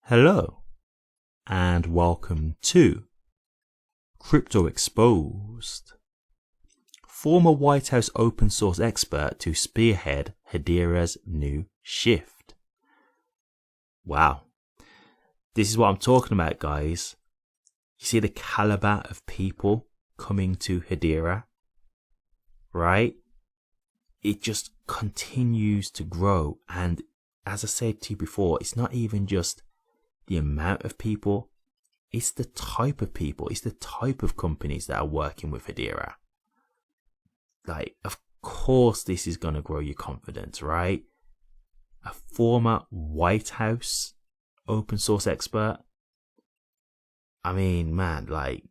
Hello and welcome to Crypto Exposed. Former Whitehouse open source expert to spearhead Hedera's new shift. Wow, this is what I'm talking about, guys. You see the caliber of people coming to Hedera, right? It just continues to grow, and as I said to you before, it's not even just the amount of people, it's the type of people, it's the type of companies that are working with Hedera. Like, of course this is going to grow your confidence, right? A former Whitehouse open source expert. I mean, man, like,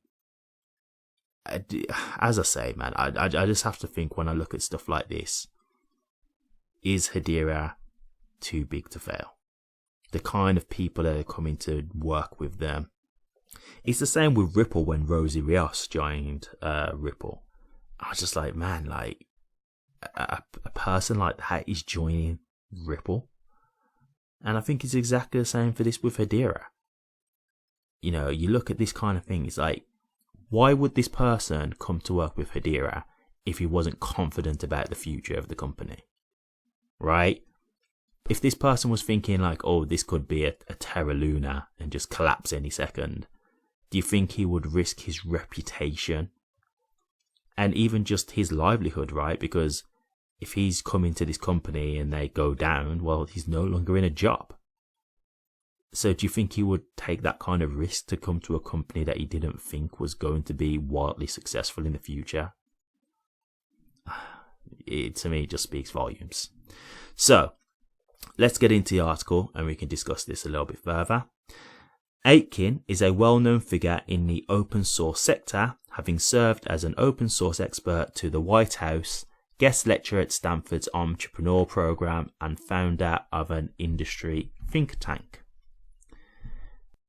as I say, man, I just have to think when I look at stuff like this, is Hedera too big to fail? The kind of people that are coming to work with them. It's the same with Ripple when Rosie Rios joined Ripple. I was just like, man, like a person like that is joining Ripple. And I think it's exactly the same for this with Hedera. You know, you look at this kind of thing, it's like, why would this person come to work with Hedera if he wasn't confident about the future of the company? Right? If this person was thinking like, oh, this could be a Terra Luna and just collapse any second, do you think he would risk his reputation and even just his livelihood, right? Because if he's coming to this company and they go down, well, he's no longer in a job. So do you think he would take that kind of risk to come to a company that he didn't think was going to be wildly successful in the future? It, to me, just speaks volumes. So let's get into the article and we can discuss this a little bit further. Aitken is a well-known figure in the open source sector, having served as an open source expert to the White House, guest lecturer at Stanford's Entrepreneur Program, and founder of an industry think tank.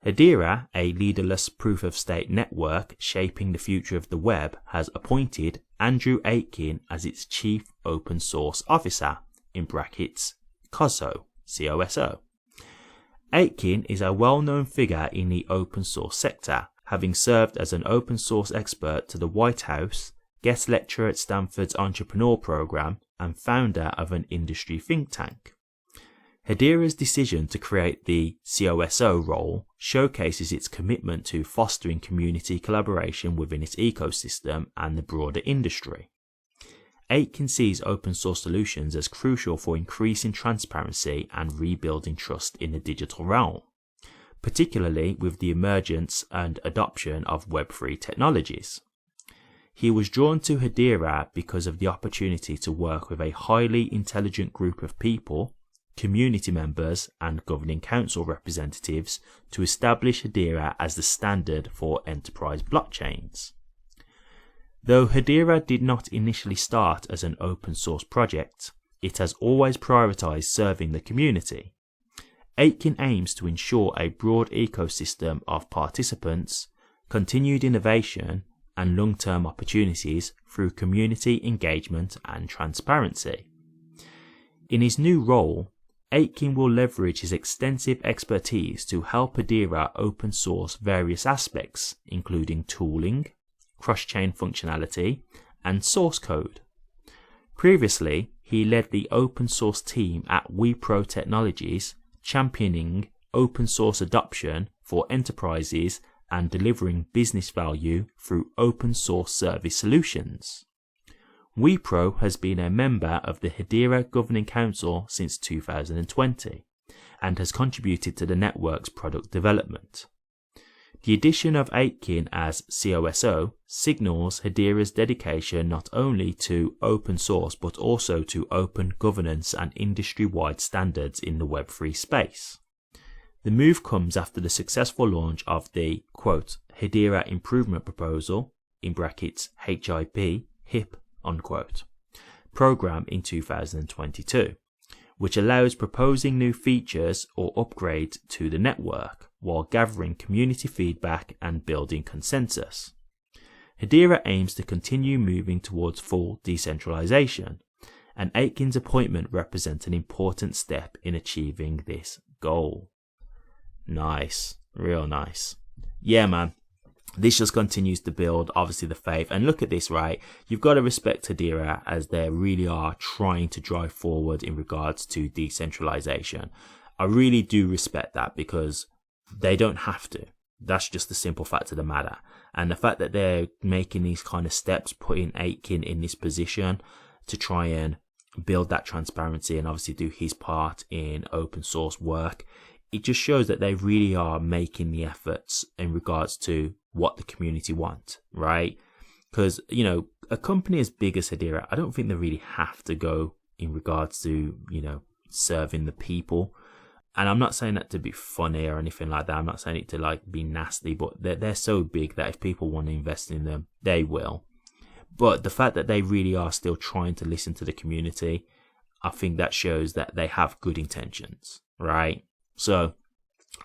Hedera, a leaderless proof-of-stake network shaping the future of the web, has appointed Andrew Aitken as its Chief Open Source Officer, in brackets, COSO, C-O-S-O. Aitken is a well-known figure in the open source sector, having served as an open source expert to the White House, guest lecturer at Stanford's Entrepreneur Program, and founder of an industry think tank. Hedera's decision to create the COSO role showcases its commitment to fostering community collaboration within its ecosystem and the broader industry. Aitken sees open source solutions as crucial for increasing transparency and rebuilding trust in the digital realm, particularly with the emergence and adoption of Web3 technologies. He was drawn to Hedera because of the opportunity to work with a highly intelligent group of people, community members, and governing council representatives to establish Hedera as the standard for enterprise blockchains. Though Hedera did not initially start as an open source project, it has always prioritized serving the community. Aitken aims to ensure a broad ecosystem of participants, continued innovation, and long-term opportunities through community engagement and transparency. In his new role, Aitken will leverage his extensive expertise to help Hedera open source various aspects, including tooling, cross-chain functionality, and source code. Previously, he led the open source team at Wipro Technologies, championing open source adoption for enterprises and delivering business value through open source service solutions. Wipro has been a member of the Hedera Governing Council since 2020 and has contributed to the network's product development. The addition of Aitken as COSO signals Hedera's dedication not only to open source but also to open governance and industry-wide standards in the Web3 space. The move comes after the successful launch of the, quote, Hedera Improvement Proposal, in brackets HIP, unquote, program in 2022, which allows proposing new features or upgrades to the network while gathering community feedback and building consensus. Hedera aims to continue moving towards full decentralization, and Aitken's appointment represents an important step in achieving this goal. Nice. Real nice. Yeah, man. This just continues to build, obviously, the faith. And look at this, right? You've got to respect Hedera as they really are trying to drive forward in regards to decentralization. I really do respect that because they don't have to. That's just the simple fact of the matter. And the fact that they're making these kind of steps, putting Aitken in this position to try and build that transparency and obviously do his part in open source work, it just shows that they really are making the efforts in regards to what the community want, right? Because, you know, a company as big as Hedera, I don't think they really have to go in regards to, you know, serving the people. And I'm not saying that to be funny or anything like that. I'm not saying it to like be nasty, but they're so big that if people want to invest in them, they will. But the fact that they really are still trying to listen to the community, I think that shows that they have good intentions, right? So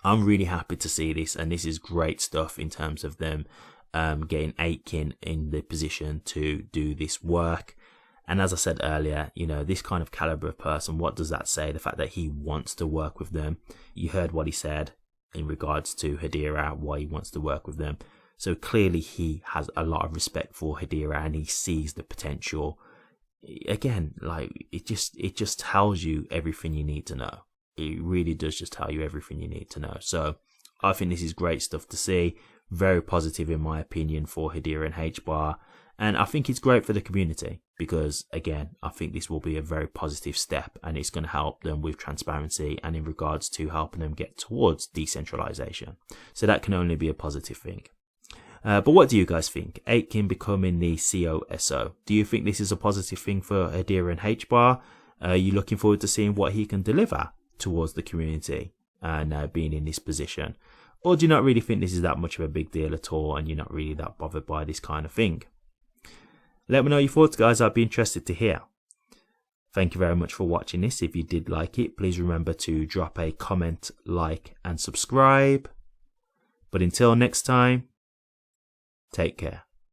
I'm really happy to see this, and this is great stuff in terms of them getting Aitken in the position to do this work. And as I said earlier, you know, this kind of caliber of person, what does that say? The fact that he wants to work with them. You heard what he said in regards to Hedera, why he wants to work with them. So clearly he has a lot of respect for Hedera and he sees the potential. Again, like it just tells you everything you need to know. It really does just tell you everything you need to know. So I think this is great stuff to see. Very positive in my opinion for Hedera and HBAR. And I think it's great for the community because, again, I think this will be a very positive step and it's going to help them with transparency and in regards to helping them get towards decentralization. So that can only be a positive thing. But what do you guys think? Aitken becoming the COSO. Do you think this is a positive thing for Hedera and HBAR? Are you looking forward to seeing what he can deliver towards the community and being in this position? Or do you not really think this is that much of a big deal at all and you're not really that bothered by this kind of thing? Let me know your thoughts, guys. I'd be interested to hear. Thank you very much for watching this. If you did like it, please remember to drop a comment, like, and subscribe. But until next time, take care.